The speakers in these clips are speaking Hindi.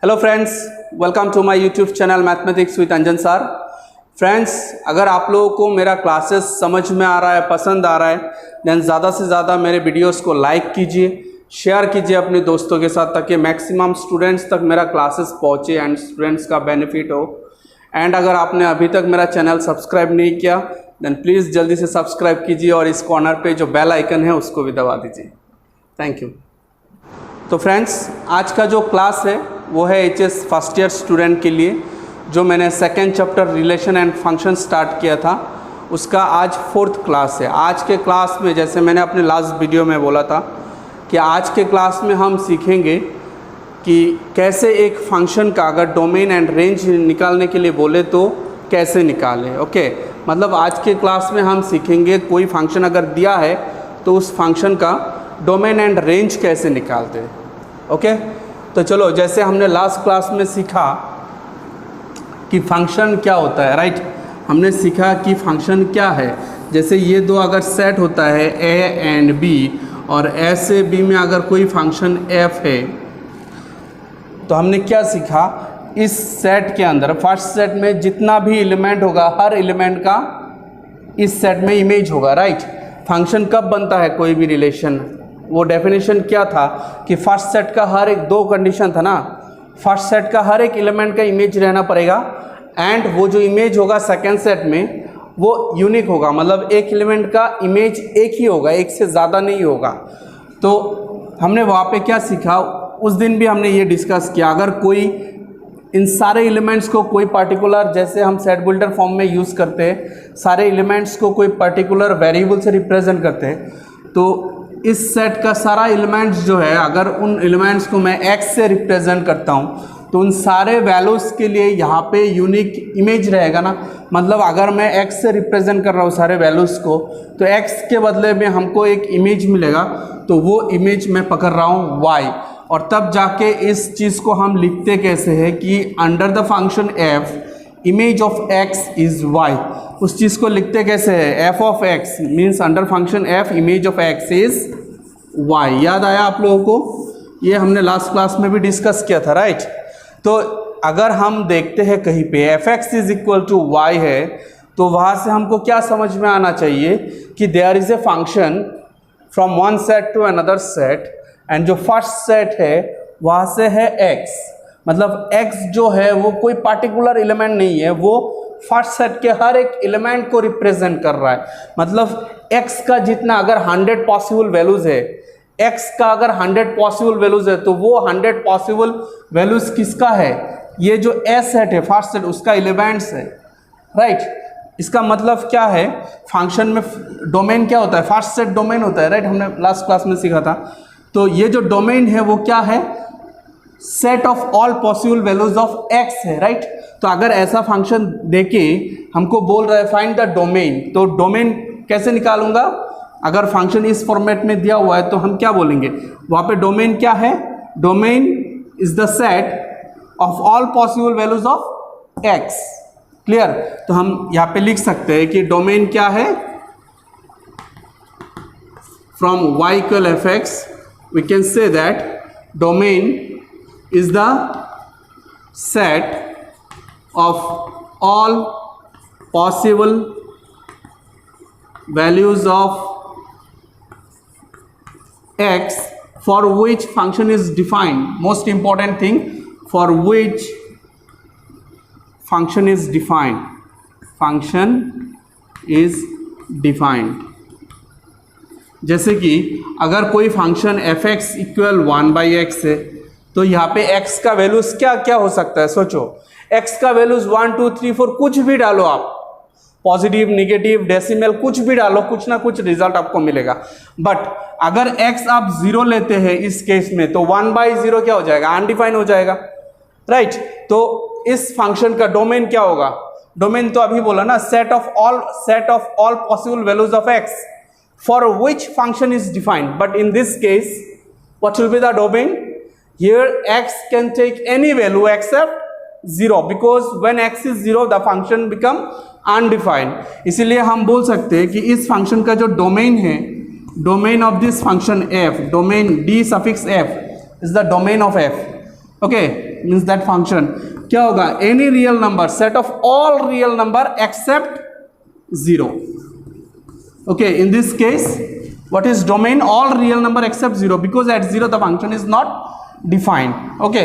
Hello friends, welcome to my YouTube channel mathematics with Anjan sir. Friends, अगर आप लोगों को मेरा क्लासेस समझ में आ रहा है, पसंद आ रहा है, देन ज़्यादा से ज़्यादा मेरे वीडियोस को लाइक कीजिए, शेयर कीजिए अपने दोस्तों के साथ, ताकि मैक्सिमम स्टूडेंट्स तक मेरा क्लासेस पहुँचे एंड स्टूडेंट्स का बेनिफिट हो। एंड अगर आपने अभी तक मेरा चैनल सब्सक्राइब नहीं किया देन प्लीज़ जल्दी से सब्सक्राइब कीजिए और इस कॉर्नर पे जो बेल आइकन है उसको भी दबा दीजिए। Thank you. तो फ्रेंड्स, आज का जो क्लास है वो है HS फर्स्ट ईयर स्टूडेंट के लिए, जो मैंने second chapter relation and function start किया था, उसका आज 4th क्लास है। आज के क्लास में, जैसे मैंने अपने लास्ट वीडियो में बोला था कि आज के क्लास में हम सीखेंगे कि कैसे एक फंक्शन का अगर डोमेन एंड रेंज निकालने के लिए बोले तो कैसे निकालें। ओके, मतलब आज के क्लास में हम सीखेंगे कोई फंक्शन अगर दिया है तो उस फंक्शन का डोमेन एंड रेंज कैसे निकालते हैं। ओके, तो चलो, जैसे हमने लास्ट क्लास में सीखा कि फंक्शन क्या होता है, राइट। हमने सीखा कि फंक्शन क्या है। जैसे ये दो अगर सेट होता है A एंड B, और A से B में अगर कोई फंक्शन f है, तो हमने क्या सीखा, इस सेट के अंदर फर्स्ट सेट में जितना भी एलिमेंट होगा, हर एलिमेंट का इस सेट में इमेज होगा, राइट। फंक्शन कब बनता है कोई भी रिलेशन, वो डेफिनेशन क्या था कि फर्स्ट सेट का हर एक, दो कंडीशन था ना, फर्स्ट सेट का हर एक एलिमेंट का इमेज रहना पड़ेगा एंड वो जो इमेज होगा सेकेंड सेट में वो यूनिक होगा, मतलब एक एलिमेंट का इमेज एक ही होगा, एक से ज़्यादा नहीं होगा। तो हमने वहाँ पे क्या सीखा, उस दिन भी हमने ये डिस्कस किया, अगर कोई इन सारे एलिमेंट्स को कोई पर्टिकुलर, जैसे हम सेट बिल्डर फॉर्म में यूज़ करते हैं, सारे एलिमेंट्स को कोई पर्टिकुलर वेरिएबल से रिप्रेजेंट करते हैं, तो इस सेट का सारा एलिमेंट्स जो है, अगर उन एलिमेंट्स को मैं x से रिप्रेजेंट करता हूँ तो उन सारे वैल्यूज़ के लिए यहाँ पे यूनिक इमेज रहेगा ना। मतलब अगर मैं x से रिप्रेजेंट कर रहा हूँ सारे वैल्यूज़ को, तो x के बदले में हमको एक इमेज मिलेगा, तो वो इमेज मैं पकड़ रहा हूँ y। और तब जाके इस चीज़ को हम लिखते कैसे हैं कि under the function f image of x is y। उस चीज़ को लिखते कैसे है, f of x means under function f image of x is y। याद आया आप लोगों को? ये हमने लास्ट क्लास में भी डिस्कस किया था, राइट। तो अगर हम देखते हैं कहीं पे fx is equal to y है, तो वहाँ से हमको क्या समझ में आना चाहिए कि there is a function from one set to another set, and जो फर्स्ट सेट है वहाँ से है x। मतलब x जो है वो कोई पार्टिकुलर एलिमेंट नहीं है, वो फर्स्ट सेट के हर एक एलिमेंट को रिप्रेजेंट कर रहा है। मतलब x का जितना अगर 100 पॉसिबल वैल्यूज़ है, x का अगर 100 पॉसिबल वैल्यूज़ है, तो वो 100 पॉसिबल वैल्यूज़ किसका है, ये जो a सेट है फर्स्ट सेट, उसका एलिमेंट्स है, राइट। इसका मतलब क्या है, फंक्शन में डोमेन क्या होता है, फर्स्ट सेट डोमेन होता है, राइट। हमने लास्ट क्लास में सीखा था। तो ये जो डोमेन है वो क्या है, set of all possible values of x है, राइट। तो अगर ऐसा फंक्शन देके हमको बोल रहा है फाइंड द डोमेन, तो डोमेन कैसे निकालूंगा, अगर फंक्शन इस फॉर्मेट में दिया हुआ है तो हम क्या बोलेंगे, वहाँ पे डोमेन क्या है, domain is the set of all possible values of x। Clear? तो हम यहाँ पे लिख सकते हैं कि डोमेन क्या है, from y equal fx we can say that domain is the set of all possible values of x for which function is defined. Most important thing, for which function is defined. Function is defined. जैसे कि अगर कोई फंक्शन fx इक्वल 1/x है, तो यहाँ पे x का वैल्यूज क्या क्या हो सकता है, सोचो। x का वैल्यूज 1 2 3 4 कुछ भी डालो आप, पॉजिटिव नेगेटिव डेसिमल कुछ भी डालो, कुछ ना कुछ रिजल्ट आपको मिलेगा। बट अगर x आप 0 लेते हैं इस केस में, तो 1/0 क्या हो जाएगा, अनडिफाइन हो जाएगा, राइट। तो इस फंक्शन का डोमेन क्या होगा, डोमेन तो अभी बोला ना, set of all possible values of x for which function is defined. But in this case, what will be the domain? Here x can take any value except 0, because when x is 0 the function become undefined. इसीलिए हम बोल सकते हैं कि इस फंक्शन का जो डोमेन है, domain of this function f, domain d suffix f is the domain of f. Okay, means that function क्या होगा, any real number, set of all real number except 0. Okay, in this case what is domain? All real number except 0, because at 0 the function is not defined. Okay,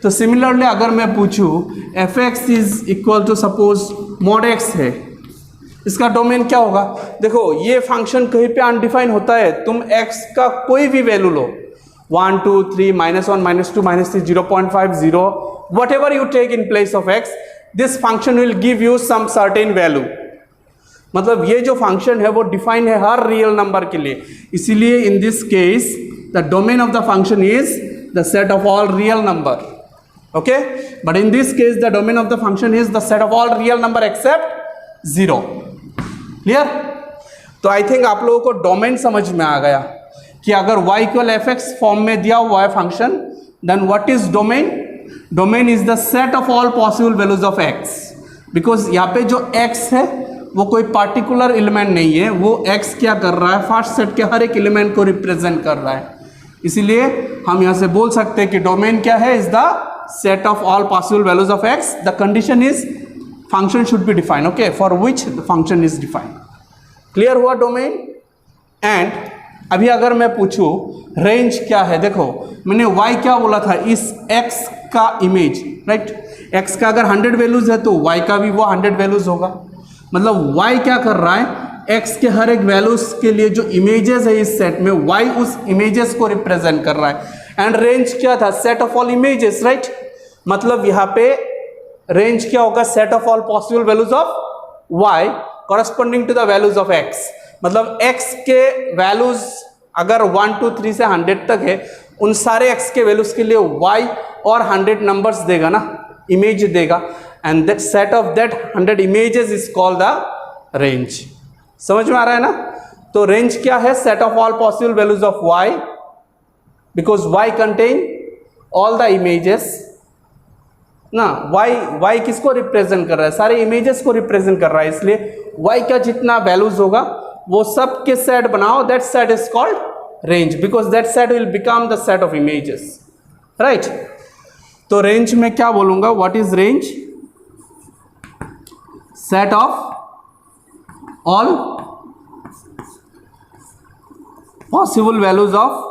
तो सिमिलरली अगर मैं पूछूं fx is equal to suppose mod x है, इसका डोमेन क्या होगा? देखो ये फंक्शन कहीं पे अनडिफाइन होता है, तुम x का कोई भी value low, 1 2 3 -1 -2 -3 0.5 0, whatever you take in place of x, this function will give you some certain value. मतलब ये जो फंक्शन है वो डिफाइन है हर रियल नंबर के लिए, इसीलिए in this case the domain of the function is the set of all real number. Okay, but in this case the domain of the function is the set of all real number except 0. Clear? तो आई थिंक आप लोगों को डोमेन समझ में आ गया कि अगर y इक्वल fx फॉर्म में दिया हुआ है function, then what is domain? Domain is the set of all possible values of x, because यहाँ पे जो x है वो कोई पार्टिकुलर एलिमेंट नहीं है, वो x क्या कर रहा है, फर्स्ट सेट के हर एक एलिमेंट को रिप्रेजेंट कर रहा है. इसीलिए हम यहाँ से बोल सकते हैं कि डोमेन क्या है, is the set of all possible values of x. The condition is function should be defined, okay, for which the function is defined. Clear हुआ डोमेन? एंड अभी अगर मैं पूछूं रेंज क्या है, देखो मैंने y क्या बोला था, इस x का इमेज, राइट? x का अगर 100 वैल्यूज है तो y का भी वो 100 वैल्यूज होगा. मतलब y क्या कर रहा है, x के हर एक वैल्यूज के लिए जो इमेजेस है इस सेट में, y उस इमेजेस को रिप्रेजेंट कर रहा है. एंड रेंज क्या था, set of all images, right? मतलब यहाँ पे रेंज क्या होगा, set of all possible values of y corresponding to the values of x. मतलब x के वैल्यूज अगर 1 2 3 से 100 तक है, उन सारे x के वैल्यूज के लिए y और 100 नंबर्स देगा ना, इमेज देगा, and that set of that 100 images is called the range. समझ में आ रहा है ना? तो रेंज क्या है, set of all possible values of y, because y contain all the images ना. y किसको रिप्रेजेंट कर रहा है, सारे इमेजेस को रिप्रेजेंट कर रहा है, इसलिए y का जितना वैल्यूज होगा वो सब के सेट बनाओ, that set is called range, because that set will become the set of images, right? तो रेंज में क्या बोलूंगा, what is range? Set of all possible values of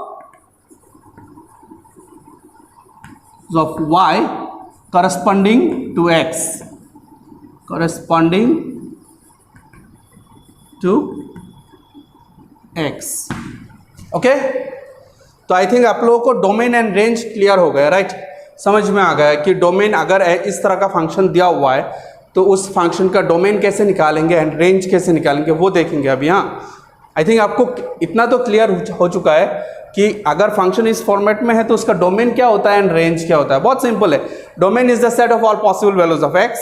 y corresponding to x, corresponding to x. Okay, तो आई थिंक आप लोगों को डोमेन एंड रेंज क्लियर हो गया, राइट? समझ में आ गया कि डोमेन अगर इस तरह का फंक्शन दिया हुआ है तो उस फंक्शन का डोमेन कैसे निकालेंगे एंड रेंज कैसे निकालेंगे वो देखेंगे अभी. हाँ, आई थिंक आपको इतना तो क्लियर हो चुका है कि अगर फंक्शन इस फॉर्मेट में है तो उसका डोमेन क्या होता है एंड रेंज क्या होता है. बहुत सिंपल है, domain is the set of all possible values of x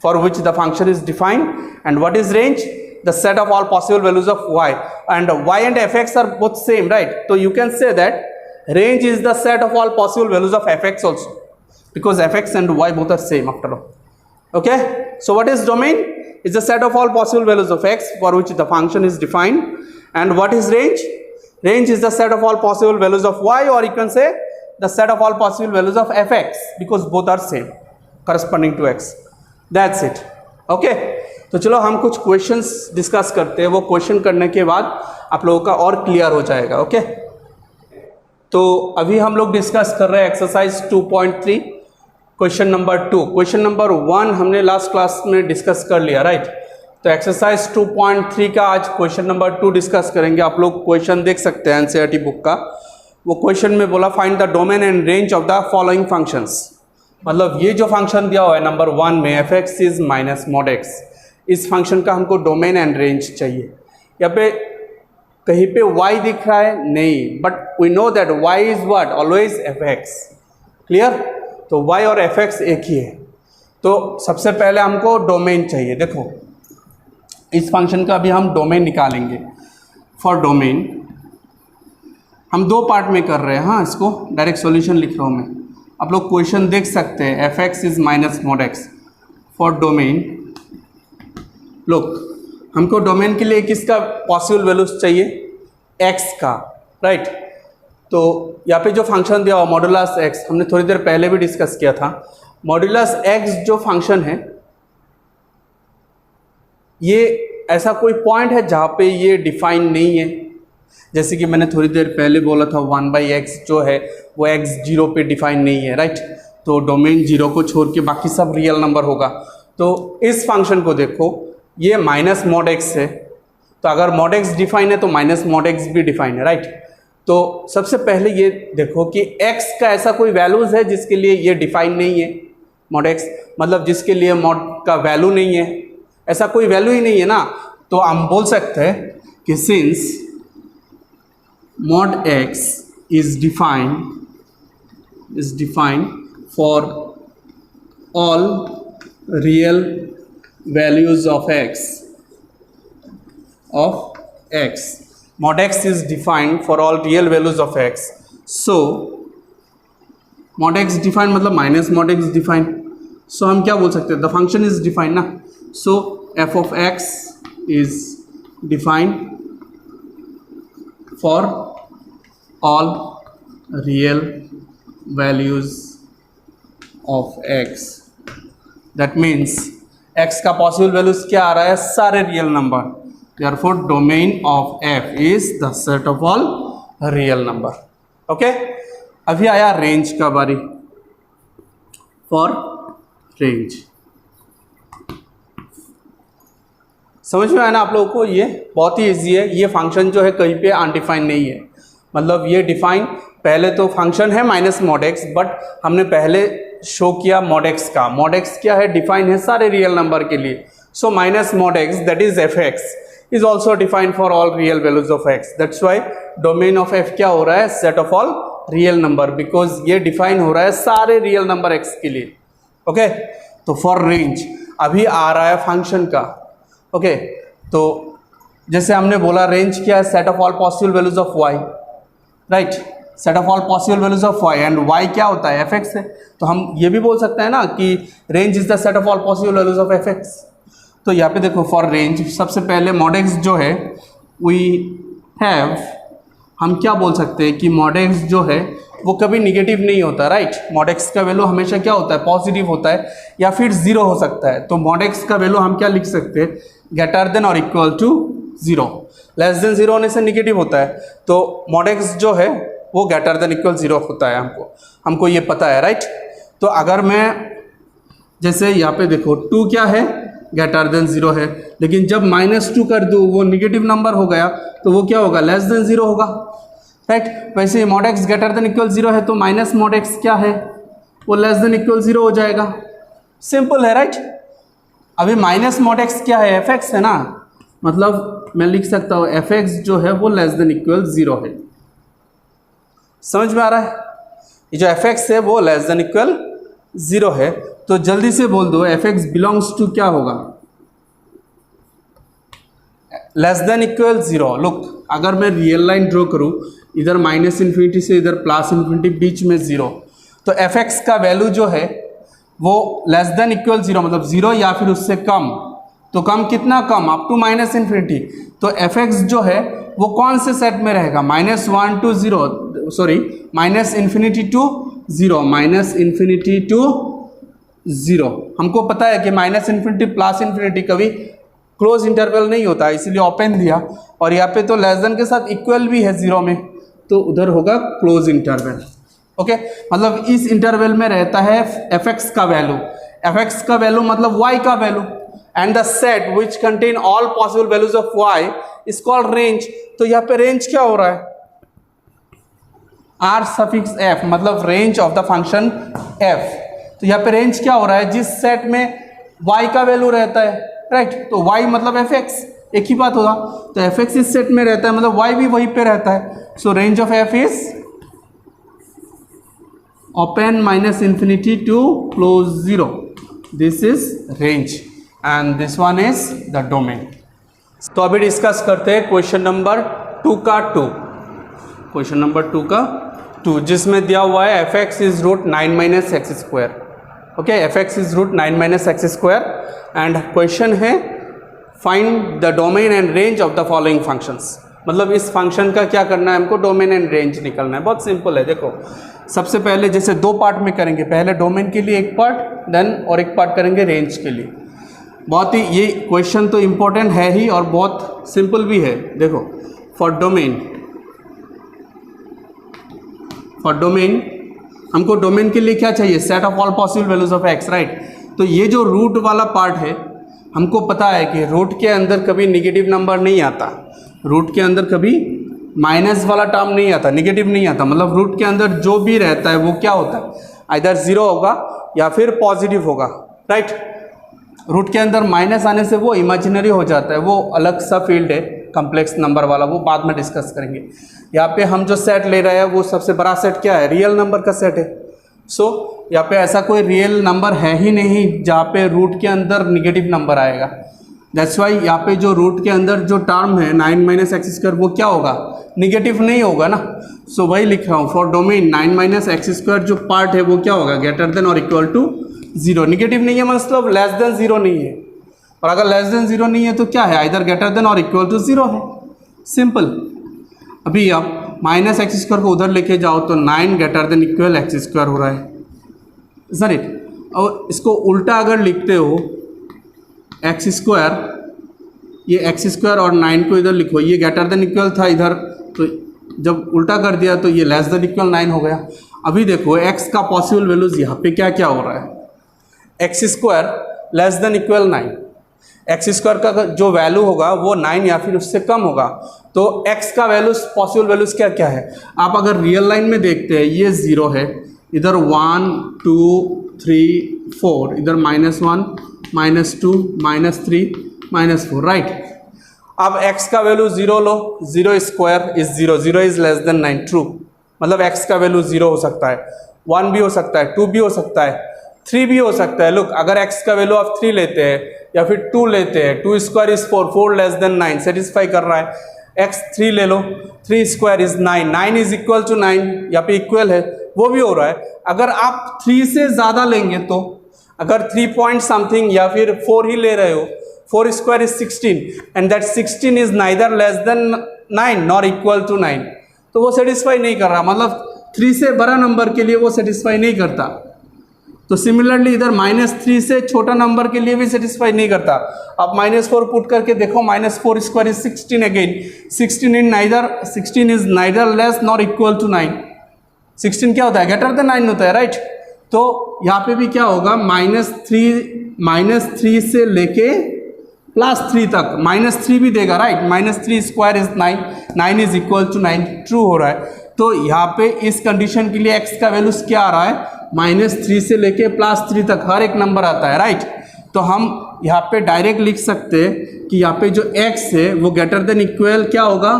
for which the function is defined, and what is range? The set of all possible values of y, and y and fx are both same, right? So you can say that range is the set of all possible values of fx also, because fx and y both are same after all. Okay, so what is domain? Is the set of all possible values of x for which the function is defined. And what is range? Range is the set of all possible values of y, or you can say the set of all possible values of fx, because both are same corresponding to x. That's it. Okay, तो चलो हम कुछ क्वेश्चंस डिस्कस करते हैं, वो क्वेश्चन करने के बाद आप लोगों का और क्लियर हो जाएगा. ओके, तो अभी हम लोग डिस्कस कर रहे हैं exercise 2.3 question number 2. Question number 1 हमने लास्ट क्लास में डिस्कस कर लिया, राइट? तो एक्सरसाइज 2.3 का आज क्वेश्चन नंबर 2 डिस्कस करेंगे. आप लोग क्वेश्चन देख सकते हैं एनसीईआरटी बुक का. वो क्वेश्चन में बोला find the domain and range of the following functions. मतलब ये जो फंक्शन दिया हुआ है नंबर 1 में fx is minus mod x, इस फंक्शन का हमको डोमेन एंड रेंज चाहिए. यहाँ पे कहीं पे y दिख रहा है नहीं, but we know that y is what, always fx. Clear? तो y और fx एक ही है. तो सबसे पहले हमको डोमेन चाहिए. देखो इस फंक्शन का भी हम डोमेन निकालेंगे. फॉर डोमेन हम दो पार्ट में कर रहे हैं. हाँ, इसको डायरेक्ट सॉल्यूशन लिख रहा हूँ मैं, आप लोग क्वेश्चन देख सकते हैं. fx is minus mod x. For domain, लोग हमको डोमेन के लिए किसका पॉसिबल वैल्यूज चाहिए? x का, राइट? तो यहाँ पे जो फंक्शन दिया हुआ मॉड्यूलस एक्स, हमने थोड़ी देर पहले भी डिस्कस किया था। मॉड्यूलस एक्स जो फंक्शन है, ये ऐसा कोई पॉइंट है जहाँ पे ये डिफाइन नहीं है। जैसे कि मैंने थोड़ी देर पहले बोला था 1/x जो है वो x 0 पे डिफाइन नहीं है, राइट। तो डोमेन 0 को छोड़ के बाकी सब रियल नंबर होगा। तो इस फंक्शन को देखो, ये माइनस मॉड एक्स है, तो अगर मॉड एक्स डिफाइन है तो माइनस मॉड एक्स भी डिफाइन है, राइट। तो सबसे पहले ये देखो कि x का ऐसा कोई वैल्यूज़ है जिसके लिए ये डिफाइन नहीं है। मॉड एक्स मतलब जिसके लिए मॉड का वैल्यू नहीं है, ऐसा कोई वैल्यू ही नहीं है ना। तो हम बोल सकते हैं कि since mod x is defined for all real values of x mod x is defined for all real values of x, so mod x defined मतलब minus mod x defined, so हम क्या बोल सकते हैं, the function is defined ना। so f of x is defined for all real values of x, that means x का पॉसिबल वैल्यूज क्या आ रहा है, सारे real number. therefore domain of f is the set of all real number। Okay, अभी आया रेंज का बारी। फॉर रेंज समझ में आया ना आप लोगों को, ये बहुत ही ईजी है। ये फंक्शन जो है कहीं पे अनडिफाइंड नहीं है, मतलब ये डिफाइन पहले तो फंक्शन है माइनस मॉड एक्स, बट हमने पहले शो किया मॉड एक्स का। मॉड एक्स क्या है, डिफाइन है सारे रियल नंबर के लिए। So minus mod x that is F x is also defined for all real values of x. That's why domain of F क्या हो रहा है, set of all real number, because ये डिफाइन हो रहा है सारे रियल नंबर एक्स के लिए। ओके, तो फॉर रेंज अभी आ रहा है फंक्शन का। ओके, तो जैसे हमने बोला रेंज क्या है, set of all possible values of y, right. Set of all possible values of y, and y क्या होता है, एफ एक्स है। तो हम ये भी बोल सकते हैं ना कि range is the set of all possible values of F x. तो यहाँ पे देखो फॉर रेंज सबसे पहले मॉड एक्स जो है वी हैव, हम क्या बोल सकते हैं कि मॉड एक्स जो है वो कभी निगेटिव नहीं होता, राइट। मॉड एक्स का वैल्यू हमेशा क्या होता है, पॉजिटिव होता है, या फिर जीरो हो सकता है। तो मॉड एक्स का वैल्यू हम क्या लिख सकते हैं, ग्रेटर देन और equal to zero. Less than zero होने से निगेटिव होता है, तो मॉड एक्स जो है वो ग्रेटर देन इक्वल जीरो होता है, हमको ये पता है, राइट। तो अगर मैं जैसे यहाँ पे देखो 2 क्या है, ग्रेटर देन जीरो है, लेकिन जब -2 कर दूँ वो निगेटिव नंबर हो गया, तो वो क्या होगा, लेस देन जीरो होगा, राइट। वैसे ही mod x greater than equal zero है, तो माइनस मॉड एक्स क्या है, वो लेस देन इक्वल जीरो हो जाएगा। सिंपल है, राइट। अभी माइनस मॉड एक्स क्या है, एफ एक्स है ना, मतलब मैं लिख सकता हूँ एफ एक्स जो है वो लेस देन इक्वल जीरो है। समझ में आ रहा है, ये जो एफ एक्स है वो लेस देन इक्वल जीरो है। तो जल्दी से बोल दो एफ एक्स बिलोंग्स टू क्या होगा, less then equal zero. Look, अगर मैं रियल लाइन ड्रॉ करूँ, इधर माइनस इन्फिनिटी से इधर प्लस इन्फिनिटी, बीच में जीरो, तो एफ एक्स का वैल्यू जो है वो लेस देन इक्वल जीरो, मतलब जीरो या फिर उससे कम। तो कम कितना कम, अप टू माइनस इन्फिनिटी। तो एफ एक्स जो है वो कौन से सेट में रहेगा, -1 to 0, sorry minus infinity to zero, minus infinity to zero. हमको पता है कि माइनस इन्फिनिटी प्लस इन्फिनिटी कभी क्लोज इंटरवल नहीं होता, इसीलिए ओपन दिया। और यहाँ पे तो लेस देन के साथ इक्वल भी है जीरो में, तो उधर होगा क्लोज इंटरवल। ओके, मतलब इस इंटरवल में रहता है एफ एक्स का वैल्यू। एफ एक्स का वैल्यू मतलब वाई का value, and the set which contain all possible values of y is called range. तो यहाँ पे रेंज क्या हो रहा है, आर सफिक्स एफ, मतलब range of the function f. तो यहाँ पे रेंज क्या हो रहा है, जिस सेट में y का वैल्यू रहता है, राइट। तो y मतलब एफ एक्स, एक ही बात होगा। तो एफ एक्स इस सेट में रहता है, मतलब y भी वहीं पे रहता है। So range of f is open minus infinity to close zero, this is range, and this one is the domain. तो अभी डिस्कस करते हैं क्वेश्चन नंबर 2 का 2, क्वेश्चन नंबर 2 का 2, जिसमें दिया हुआ है f x is root 9 - x square. Okay, f x is root 9 - x square, and question है find the domain and range of the following functions. मतलब इस फंक्शन का क्या करना है हमको, डोमेन एंड रेंज निकालना है। बहुत सिंपल है। देखो सबसे पहले जैसे दो पार्ट में करेंगे, पहले डोमेन के लिए एक पार्ट देन और एक पार्ट करेंगे रेंज के लिए। बहुत ही ये क्वेश्चन तो इम्पोर्टेंट है ही और बहुत सिंपल भी है। देखो फॉर डोमेन हमको डोमेन के लिए क्या चाहिए, set of all possible values of x, right. तो ये जो रूट वाला पार्ट है हमको पता है कि रूट के अंदर कभी निगेटिव नंबर नहीं आता, रूट के अंदर कभी माइनस वाला टर्म नहीं आता, निगेटिव नहीं आता। मतलब रूट के अंदर जो भी रहता है वो क्या होता है, आइदर जीरो होगा या फिर पॉजिटिव होगा, राइट। रूट के अंदर माइनस आने से वो इमेजिनरी हो जाता है, वो अलग सा फील्ड है कॉम्प्लेक्स नंबर वाला, वो बाद में डिस्कस करेंगे। यहाँ पे हम जो सेट ले रहे हैं वो सबसे बड़ा सेट क्या है, रियल नंबर का सेट है। सो यहाँ पे ऐसा कोई रियल नंबर है ही नहीं जहाँ पे रूट के अंदर निगेटिव नंबर आएगा। दैट्स वाई यहाँ पे जो रूट के अंदर जो टर्म है 9 माइनस एक्स स्क्वायर वो क्या होगा, निगेटिव नहीं होगा ना। सो वही लिख रहा हूँ, for domain 9 minus x square जो पार्ट है वो क्या होगा, ग्रेटर देन और इक्वल टू जीरो। निगेटिव नहीं है मतलब लेस देन जीरो नहीं है, और अगर लेस देन जीरो नहीं है तो क्या है, आइदर ग्रेटर देन और इक्वल टू जीरो है। सिंपल। अभी आप माइनस एक्स स्क्वायर को उधर लेके जाओ तो 9 greater than equal x square हो रहा है, इज इट। और इसको उल्टा अगर लिखते हो एक्स स्क्वायर, ये एक्स स्क्वायर और 9 को इधर लिखो, ये ग्रेटर देन इक्वल था इधर, तो जब उल्टा कर दिया तो ये लेस देन इक्वल 9 हो गया। अभी देखो एक्स का पॉसिबल वैल्यूज यहाँ पे क्या क्या हो रहा है, x square less than equal 9, x square का जो वैल्यू होगा वो 9 या फिर उससे कम होगा। तो एक्स का वैल्यूज पॉसिबल वैल्यूज क्या क्या है, आप अगर रियल लाइन में देखते हैं ये 0 है, इधर 1 2 3 4, इधर -1 -2 -3 -4, राइट। अब x का value 0 low, 0 square is 0, 0 is less than 9, true. मतलब x का वैल्यू 0 हो सकता है, 1 भी हो सकता है, 2 भी हो सकता है, 3 भी हो सकता है। लुक अगर x का वैल्यू आप 3 लेते हैं या फिर 2 लेते हैं, 2 square is 4, 4 less than 9 satisfy कर रहा है। x 3 ले लो, 3 square is 9, 9 is equal to 9, यहाँ पे इक्वल है, वो भी हो रहा है। अगर आप 3 से ज़्यादा लेंगे तो अगर 3 पॉइंट समथिंग या फिर 4 ही ले रहे हो, 4 square is 16 and that 16 is neither less than 9 nor equal to 9, तो वो सेटिस्फाई नहीं कर रहा। मतलब 3 से बड़ा नंबर के लिए वो सेटिस्फाई नहीं करता। तो सिमिलरली इधर -3 से छोटा नंबर के लिए भी सेटिस्फाई नहीं करता। आप -4 पुट करके देखो, -4 square is 16 again, 16 is neither less nor equal to 9। 16 क्या होता है, ग्रेटर देन 9 होता है, राइट। तो यहाँ पे भी क्या होगा, -3 से लेके +3 तक, -3 भी देगा, right. -3 square is 9, 9 is equal to 9, true हो रहा है। तो यहाँ पे इस कंडीशन के लिए x का वैल्यूज क्या आ रहा है, -3 से लेके +3 तक हर एक नंबर आता है, राइट। तो हम यहाँ पे डायरेक्ट लिख सकते हैं कि यहाँ पे जो x है वो ग्रेटर देन इक्वल क्या होगा,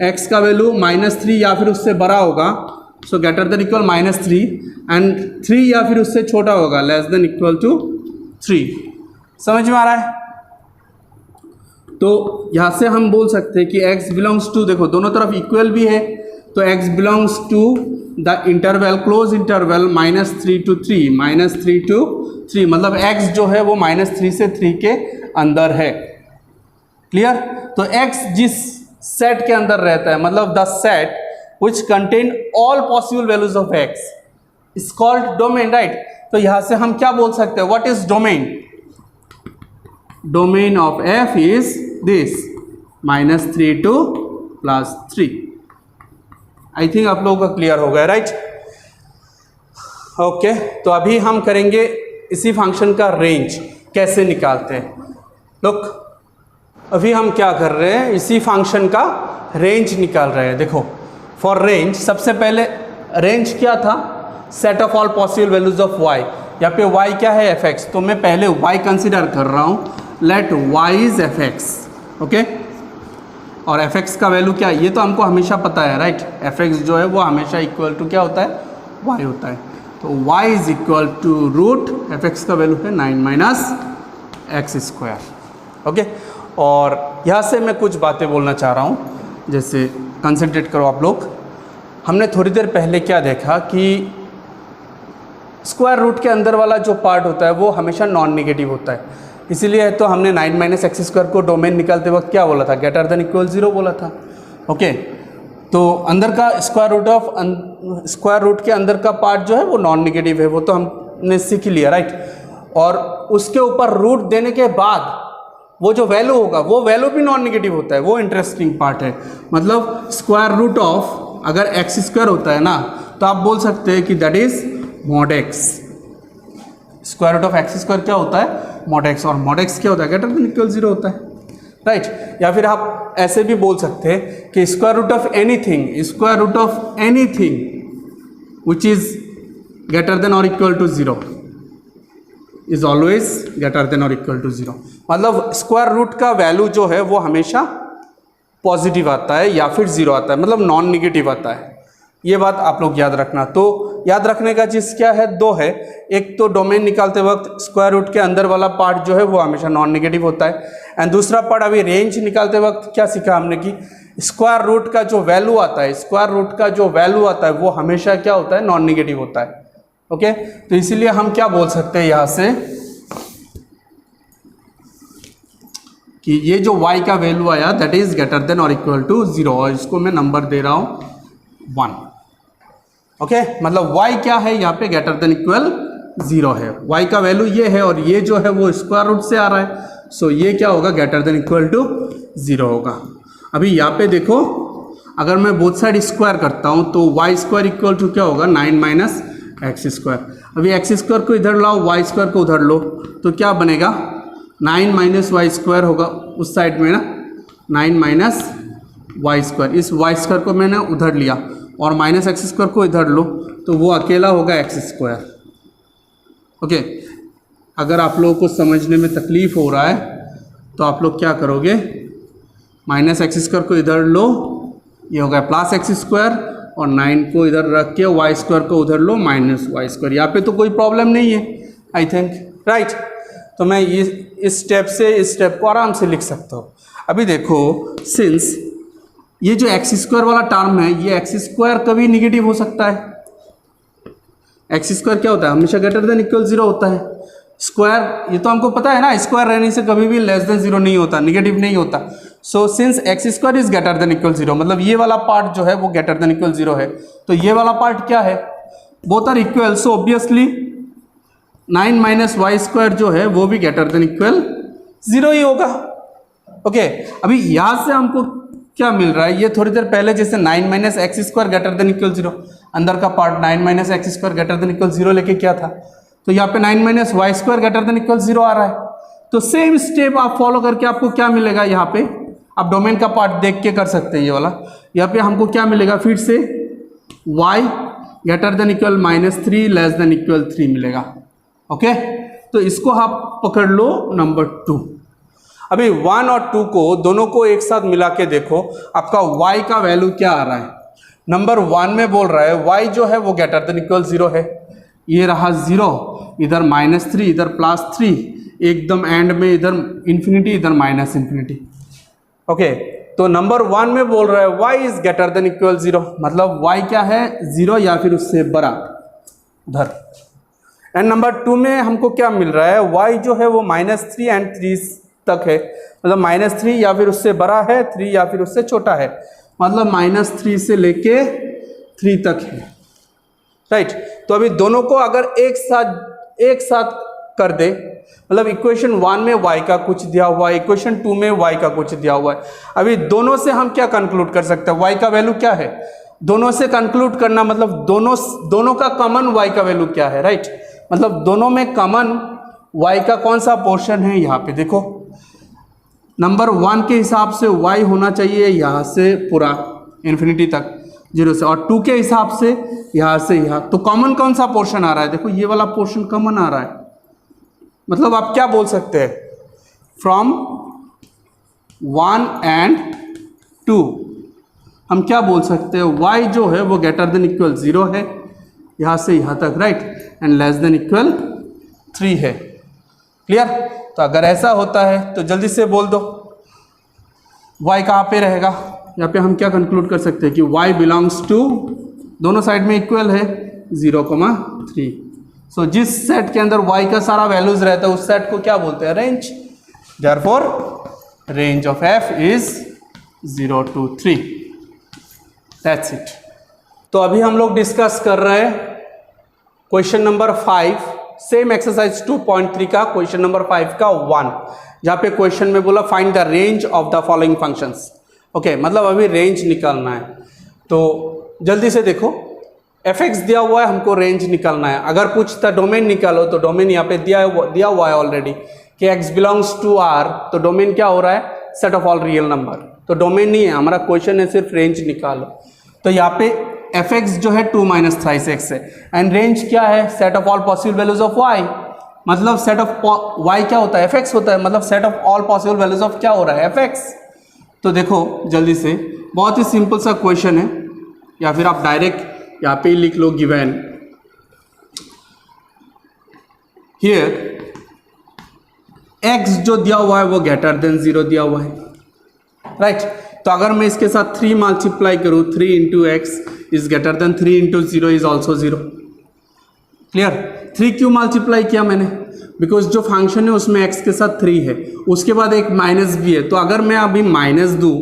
x का वैल्यू -3 या फिर उससे बड़ा होगा, so greater than equal -3 and 3 या फिर उससे छोटा होगा, लेस देन इक्वल टू 3। समझ में आ रहा है। तो यहाँ से हम बोल सकते हैं कि x बिलोंग्स टू, देखो दोनों तरफ इक्वल भी है, तो x belongs to the interval, close interval -3 to 3, -3 to 3, मतलब x जो है वो -3 से 3 के अंदर है। क्लियर। तो x जिस सेट के अंदर रहता है, मतलब the set which contain all possible values of x is called domain, right। तो यहां से हम क्या बोल सकते हैं, what is domain? Domain of f is this, -3 to +3। I think आप लोगों का क्लियर हो गया, राइट। ओके, तो अभी हम करेंगे इसी फंक्शन का रेंज कैसे निकालते हैं। लुक अभी हम क्या कर रहे हैं, इसी फंक्शन का रेंज निकाल रहे हैं। देखो फॉर रेंज, सबसे पहले रेंज क्या था, set of all possible values of y। यहाँ पे y क्या है, fx। तो मैं पहले y कंसिडर कर रहा हूँ, let y is fx, okay. और fx का वैल्यू क्या है, ये तो हमको हमेशा पता है, राइट। fx जो है वो हमेशा इक्वल टू क्या होता है, y होता है। तो y is equal to root, fx का वैल्यू है 9 माइनस एक्स स्क्वायर, ओके। और यहाँ से मैं कुछ बातें बोलना चाह रहा हूँ, जैसे कंसंट्रेट करो आप लोग। हमने थोड़ी देर पहले क्या देखा कि स्क्वायर रूट के अंदर वाला जो पार्ट होता है वो हमेशा नॉन नेगेटिव होता है, इसीलिए तो हमने 9 माइनस एक्स स्क्वायर को डोमेन निकालते वक्त क्या बोला था, ग्रेटर देन इक्वल 0 बोला था। ओके, तो अंदर का स्क्वायर रूट के अंदर का पार्ट जो है वो नॉन नेगेटिव है, वो तो हमने सीख लिया, राइट। और उसके ऊपर रूट देने के बाद वो जो वैल्यू होगा वो वैल्यू भी नॉन नेगेटिव होता है, वो इंटरेस्टिंग पार्ट है। मतलब स्क्वायर रूट ऑफ अगर एक्स स्क्वायर होता है ना, तो आप बोल सकते हैं कि that is mod x. Square root of x square क्या होता है? Mod x. और मॉड एक्स क्या होता है? ग्रेटर देन इक्वल 0 होता है, राइट। या फिर आप ऐसे भी बोल सकते हैं कि square root of anything which is greater than और equal to 0 is always greater than और इक्वल टू 0। मतलब स्क्वायर रूट का वैल्यू जो है वो हमेशा पॉजिटिव आता है या फिर 0 आता है, मतलब नॉन नेगेटिव आता है। ये बात आप लोग याद रखना। तो याद रखने का चीज़ क्या है? दो है। एक तो डोमेन निकालते वक्त स्क्वायर रूट के अंदर वाला पार्ट जो है वो हमेशा नॉन नेगेटिव होता है, एंड दूसरा पार्ट अभी रेंज निकालते वक्त क्या सीखा हमने कि स्क्वायर रूट का जो वैल्यू आता है वो हमेशा क्या होता है? नॉन नेगेटिव होता है। ओके, तो इसीलिए हम क्या बोल सकते हैं यहाँ से कि ये जो y का वैल्यू आया दैट इज ग्रेटर देन और इक्वल टू 0, और इसको मैं नंबर दे रहा हूं 1। ओके, मतलब y क्या है यहाँ पे? ग्रेटर देन इक्वल 0 है। y का वैल्यू ये है और ये जो है वो स्क्वायर रूट से आ रहा है, सो ये क्या होगा? ग्रेटर देन इक्वल टू 0 होगा। अभी यहाँ पे देखो, अगर मैं बोथ साइड स्क्वायर करता हूँ तो y स्क्वायर इक्वल टू क्या होगा? 9 माइनस एक्स स्क्वायर। अभी एक्स स्क्वायर को इधर लाओ, वाई स्क्वायर को उधर लो, तो क्या बनेगा? 9 माइनस वाई स्क्वायर होगा उस साइड में ना, 9 माइनस वाई स्क्वायर। इस वाई स्क्वायर को मैंने उधर लिया और माइनस एक्स स्क्वायर को इधर लो, तो वो अकेला होगा एक्स स्क्वायर। ओके, अगर आप लोगों को समझने में तकलीफ हो रहा है तो आप लोग क्या करोगे? माइनस एक्स स्क्वायर को इधर लो, ये होगा प्लस एक्स स्क्वायर, और 9 को इधर रख के वाई स्क्वायर को उधर लो, माइनस वाई स्क्वायर। यहाँ पे तो कोई प्रॉब्लम नहीं है आई थिंक, राइट। तो मैं ये इस स्टेप से इस स्टेप को आराम से लिख सकता हूँ। अभी देखो, सिंस ये जो एक्स स्क्वायर वाला टर्म है, ये एक्स स्क्वायर कभी निगेटिव हो सकता है। एक्स स्क्वायर क्या होता है? हमेशा ग्रेटर देन इक्वल 0 होता है। स्क्वायर ये तो हमको पता है ना, स्क्वायर रहने से कभी भी लेस देन 0 नहीं होता, निगेटिव नहीं होता। So since x square is greater than equal 0, मतलब ये वाला पार्ट जो है वो ग्रेटर देन इक्वल 0 है, तो ये वाला पार्ट क्या है? Both are equal, so obviously 9 minus y square जो है वो भी ग्रेटर देन इक्वल 0 ही होगा। ओके, अभी यहाँ से हमको क्या मिल रहा है? ये थोड़ी देर पहले जैसे 9 minus x square greater than equal 0, अंदर का part 9 minus x square greater than equal 0 लेके क्या था, तो यहाँ पे 9 minus y square greater than equal 0 आ रहा है। तो सेम स्टेप आप फॉलो करके आपको क्या मिलेगा? यहाँ पे आप डोमेन का पार्ट देख के कर सकते हैं। ये वाला यहाँ पे हमको क्या मिलेगा? फिर से y greater than equal -3 less than equal 3 मिलेगा। ओके, तो इसको आप पकड़ लो नंबर 2। अभी 1 और 2 को दोनों को एक साथ मिला के देखो, आपका y का वैल्यू क्या आ रहा है? नंबर 1 में बोल रहा है y जो है वो ग्रेटर देन इक्वल 0 है। ये रहा 0, इधर -3, इधर +3, एकदम एंड में इधर इन्फिनिटी, इधर माइनस इन्फिनिटी। ओके, तो नंबर 1 में बोल रहा है y is greater than equal 0, मतलब y क्या है? 0 या फिर उससे बड़ा उधर। एंड नंबर 2 में हमको क्या मिल रहा है? y जो है वो -3 एंड 3 तक है, मतलब -3 या फिर उससे बड़ा है, 3 या फिर उससे छोटा है, मतलब -3 से लेके 3 तक है, राइट। तो अभी दोनों को अगर एक साथ कर दे, मतलब इक्वेशन 1 में y का कुछ दिया हुआ है, इक्वेशन 2 में y का कुछ दिया हुआ है। अभी दोनों से हम क्या कंक्लूड कर सकते हैं? y का वैल्यू क्या है? दोनों से कंक्लूड करना मतलब दोनों का कॉमन y का वैल्यू क्या है, राइट। मतलब दोनों में कॉमन y का कौन सा पोर्शन है? यहाँ पे देखो, नंबर 1 के हिसाब से y होना चाहिए यहाँ से पूरा इन्फिनिटी तक 0 से, और 2 के हिसाब से यहाँ से यहाँ। तो कॉमन कौन सा पोर्शन आ रहा है? देखो ये वाला पोर्शन कॉमन आ रहा है। मतलब आप क्या बोल सकते हैं? फ्रॉम 1 एंड 2 हम क्या बोल सकते हैं? y जो है वो ग्रेटर देन इक्वल 0 है यहाँ से यहाँ तक, right, and less than equal 3 है। क्लियर? तो अगर ऐसा होता है तो जल्दी से बोल दो y कहाँ पे रहेगा? यहाँ पे हम क्या कंक्लूड कर सकते हैं कि y बिलोंग्स टू, दोनों साइड में इक्वल है, 0,3। सो जिस सेट के अंदर y का सारा वैल्यूज रहता है उस सेट को क्या बोलते हैं? Range. Therefore range of f is 0 to 3। That's it. तो अभी हम लोग डिस्कस कर रहे हैं क्वेश्चन नंबर 5, सेम एक्सरसाइज 2.3 का क्वेश्चन नंबर 5 का 1, जहाँ पे क्वेश्चन में बोला find the range of the following functions. Okay, मतलब अभी रेंज निकालना है। तो जल्दी से देखो, fx दिया हुआ है, हमको रेंज निकालना है। अगर पूछता डोमेन निकालो तो डोमेन यहाँ पे दिया हुआ है ऑलरेडी कि x बिलोंग्स टू R, तो डोमेन क्या हो रहा है, set of all real number. तो डोमेन नहीं है हमारा, क्वेश्चन है सिर्फ रेंज निकालो। तो यहाँ पे fx जो है 2 - thrice x है, एंड रेंज क्या है, set of all possible values of y। मतलब सेट ऑफ y क्या होता है, fx होता है, मतलब set of all possible values of क्या हो रहा है, fx। तो देखो जल्दी से, बहुत ही सिंपल सा क्वेश्चन है, या फिर आप डायरेक्ट यहाँ पे ही लिख लो गिवन हियर x जो दिया हुआ है वो ग्रेटर देन 0 दिया हुआ है, राइट। तो अगर मैं इसके साथ 3 मल्टीप्लाई करूँ, 3 × x is greater then 3 × 0 is also 0। Clear. 3 क्यों मल्टीप्लाई किया मैंने, बिकॉज जो फंक्शन है उसमें x के साथ 3 है, उसके बाद एक माइनस भी है। तो अगर मैं अभी माइनस दूँ,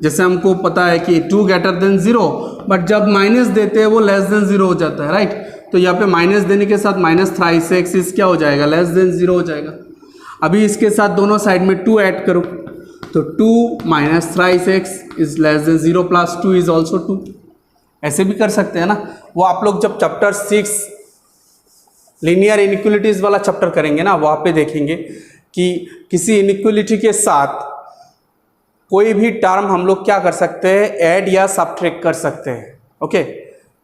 जैसे हमको पता है कि 2 ग्रेटर देन 0, बट जब माइनस देते हैं वो लेस देन 0 हो जाता है, राइट। तो यहाँ पे माइनस देने के साथ माइनस थ्राइस एक्स इज क्या हो जाएगा, लेस देन 0 हो जाएगा। अभी इसके साथ दोनों साइड में 2 ऐड करो, तो 2 - thrice x is less than 0 + 2 is also 2। ऐसे भी कर सकते हैं ना, वो आप लोग जब चैप्टर 6 लीनियर इनइक्वलिटीज वाला चैप्टर करेंगे ना, वहाँ पे देखेंगे कि किसी इनइक्वलिटी के साथ कोई भी टर्म हम लोग क्या कर सकते हैं, ऐड या सब्ट्रैक्ट कर सकते हैं। ओके,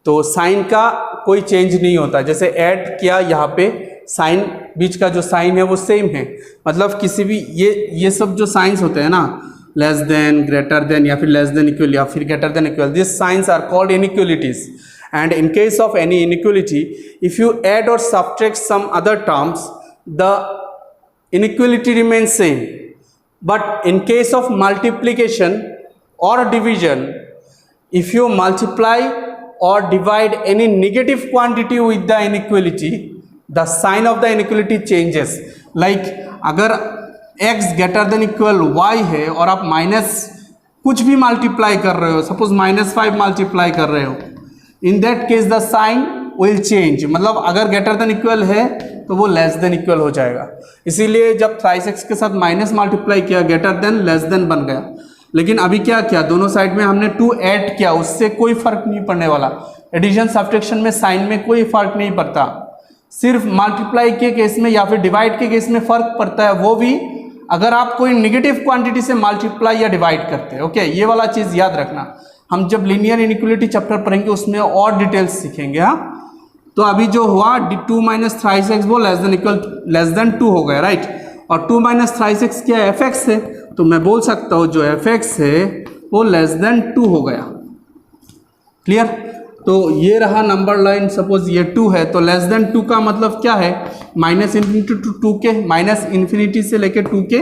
तो साइन का कोई चेंज नहीं होता। जैसे ऐड किया, यहाँ पे साइन, बीच का जो साइन है वो सेम है। मतलब किसी भी ये सब जो साइंस होते हैं ना, लेस देन, ग्रेटर देन, या फिर लेस देन इक्वल, या फिर greater than equal, this signs are called inequalities. And in case of any inequality, if you add or subtract some other terms, the inequality remains same. But in case of multiplication or division, if you multiply or divide any negative quantity with the inequality, the sign of the inequality changes. Like अगर x greater than equal y है और आप माइनस कुछ भी मल्टीप्लाई कर रहे हो, सपोज -5 मल्टीप्लाई कर रहे हो, in that case the sign will change. मतलब अगर ग्रेटर देन इक्वल है तो वो लेस देन इक्वल हो जाएगा। इसीलिए जब थ्राइस एक्स के साथ माइनस मल्टीप्लाई किया, ग्रेटर देन लेस देन बन गया। लेकिन अभी क्या किया, दोनों साइड में हमने 2 ऐड किया, उससे कोई फर्क नहीं पड़ने वाला। एडिशन सब्ट्रैक्शन में साइन में कोई फर्क नहीं पड़ता, सिर्फ मल्टीप्लाई के केस में या फिर डिवाइड के केस में फर्क पड़ता है, वो भी अगर आप कोई निगेटिव क्वांटिटी से मल्टीप्लाई या डिवाइड करते हैं। ओके, ये वाला चीज़ याद रखना। हम जब लीनियर इनइक्वलिटी चैप्टर पढ़ेंगे उसमें और डिटेल्स सीखेंगे। हाँ, तो अभी जो हुआ 2 - thrice x वो लेस देन 2 हो गया, राइट। और 2 - thrice x क्या है, fx है, तो मैं बोल सकता हूँ जो fx है वो लेस देन 2 हो गया। क्लियर। तो ये रहा नंबर लाइन, सपोज ये 2 है, तो लेस देन 2 का मतलब क्या है, -∞ to 2 के, -∞ से लेके 2 के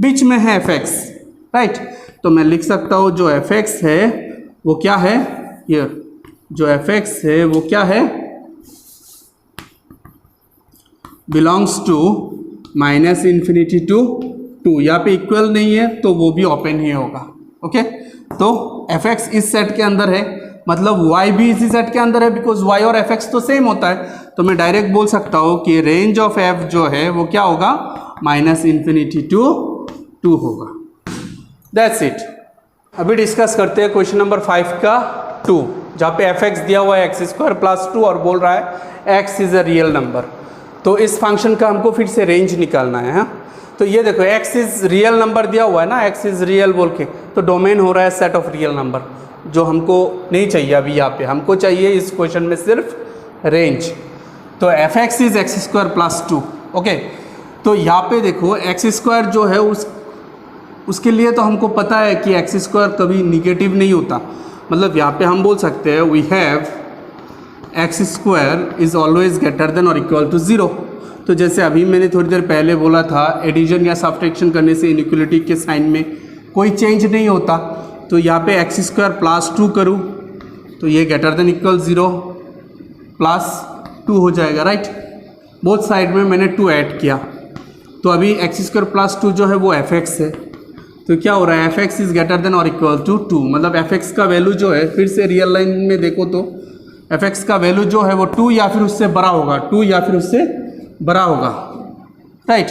बीच में है fx, राइट। तो मैं लिख सकता हूँ जो fx है वो क्या है, ये जो fx है वो क्या है, बिलोंग्स टू -∞ to 2। यहाँ पे इक्वल नहीं है तो वो भी ओपन ही होगा। ओके, तो fx इस सेट के अंदर है, मतलब y भी इसी सेट के अंदर है, बिकॉज y और fx तो सेम होता है। तो मैं डायरेक्ट बोल सकता हूँ कि रेंज ऑफ f जो है वो क्या होगा, -∞ to 2 होगा। That's it. अभी डिस्कस करते हैं क्वेश्चन नंबर 5 का 2, जहाँ पे fx दिया हुआ है x² + 2 और बोल रहा है x is a real number. तो इस फंक्शन का हमको फिर से रेंज निकालना है। हाँ, तो ये देखो x इज रियल नंबर दिया हुआ है ना, x इज रियल बोल के, तो डोमेन हो रहा है सेट ऑफ रियल नंबर, जो हमको नहीं चाहिए अभी यहाँ पे। हमको चाहिए इस क्वेश्चन में सिर्फ रेंज। तो fx इज x² + 2। ओके, तो यहाँ पे देखो x² जो है उसके लिए तो हमको पता है कि x² कभी निगेटिव नहीं होता। मतलब यहाँ पे हम बोल सकते हैं we have x² is always greater than और इक्वल टू 0। तो जैसे अभी मैंने थोड़ी देर पहले बोला था, एडिशन या सब्ट्रैक्शन करने से इनइक्वलिटी के साइन में कोई चेंज नहीं होता। तो यहाँ पे x² + 2 करूँ तो ये ग्रेटर देन इक्वल 0 + 2 हो जाएगा, राइट। बोथ साइड में मैंने 2 ऐड किया, तो अभी x² + 2 जो है वो fx है। तो क्या हो रहा है, f x is greater than और इक्वल टू 2, मतलब एफ एक्स का वैल्यू जो है, फिर से रियल लाइन में देखो तो एफ एक्स का वैल्यू जो है वो 2 या फिर उससे बड़ा होगा, 2 या फिर उससे बड़ा होगा, राइट।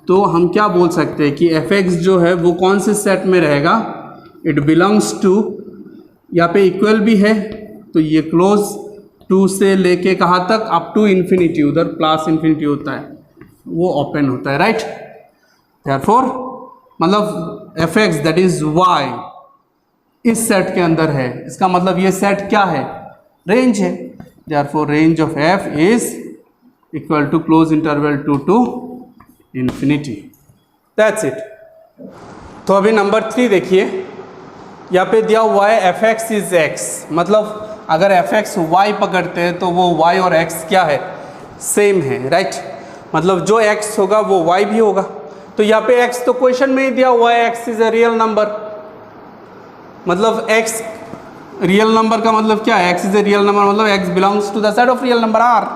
तो हम क्या बोल सकते हैं कि एफ एक्स जो है वो कौन से सेट में रहेगा, इट बिलोंग्स टू, यहाँ पे इक्वल भी है तो ये क्लोज 2 से लेके कहाँ तक, अप टू इन्फिनिटी, उधर प्लस इन्फिनिटी होता है, वो ओपन होता है, राइट। देयरफॉर मतलब f x that is y इस सेट के अंदर है, इसका मतलब ये सेट क्या है, रेंज है। Therefore range of f is equal to close interval 2 to infinity, that's it. तो अभी नंबर 3 देखिए, यहाँ पे दिया हुआ है एफ एक्स इज एक्स, मतलब अगर एफ एक्स वाई पकड़ते हैं तो वो वाई और एक्स क्या है, सेम है, राइट। मतलब जो एक्स होगा वो वाई भी होगा। तो यहाँ पे एक्स तो क्वेश्चन में ही दिया हुआ है, x is a real number, मतलब एक्स रियल नंबर का मतलब क्या है, x is a real number मतलब x belongs to the set of real number R,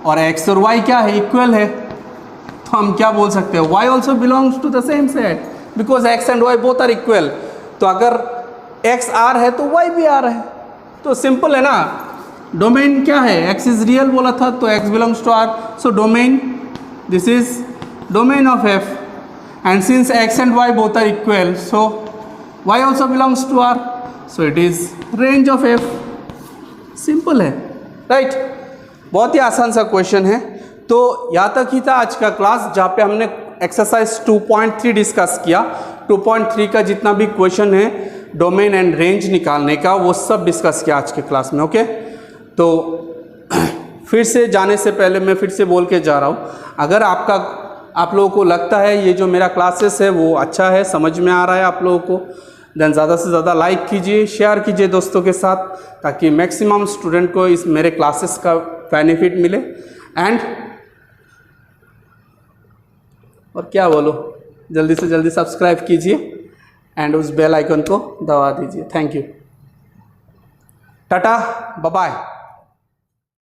और एक्स और वाई क्या है, इक्वल है। तो हम क्या बोल सकते हैं, y also belongs to the same set because x and y both are equal. तो अगर एक्स आर है तो वाई भी आर है, तो सिंपल है ना। डोमेन क्या है, एक्स इज रियल बोला था तो x belongs to R, so domain, this is domain of f, and since x and y both are equal so y also belongs to R, so it is range of f, simple है, राइट। बहुत ही आसान सा क्वेश्चन है। तो यहाँ तक ही था आज का क्लास, जहाँ पे हमने एक्सरसाइज 2.3 डिस्कस किया। 2.3 का जितना भी क्वेश्चन है डोमेन एंड रेंज निकालने का, वो सब डिस्कस किया आज के क्लास में, ओके। तो फिर से जाने से पहले मैं फिर से बोल के जा रहा हूँ, अगर आप लोगों को लगता है ये जो मेरा क्लासेस है वो अच्छा है, समझ में आ रहा है आप लोगों को, देन ज़्यादा से ज़्यादा लाइक कीजिए, शेयर कीजिए दोस्तों के साथ, ताकि मैक्सिमम स्टूडेंट को इस मेरे क्लासेस का बेनिफिट मिले। एंड और क्या बोलो, जल्दी से जल्दी सब्सक्राइब कीजिए एंड उस बेल आइकन को दबा दीजिए। थैंक यू, टाटा, बाय बाय।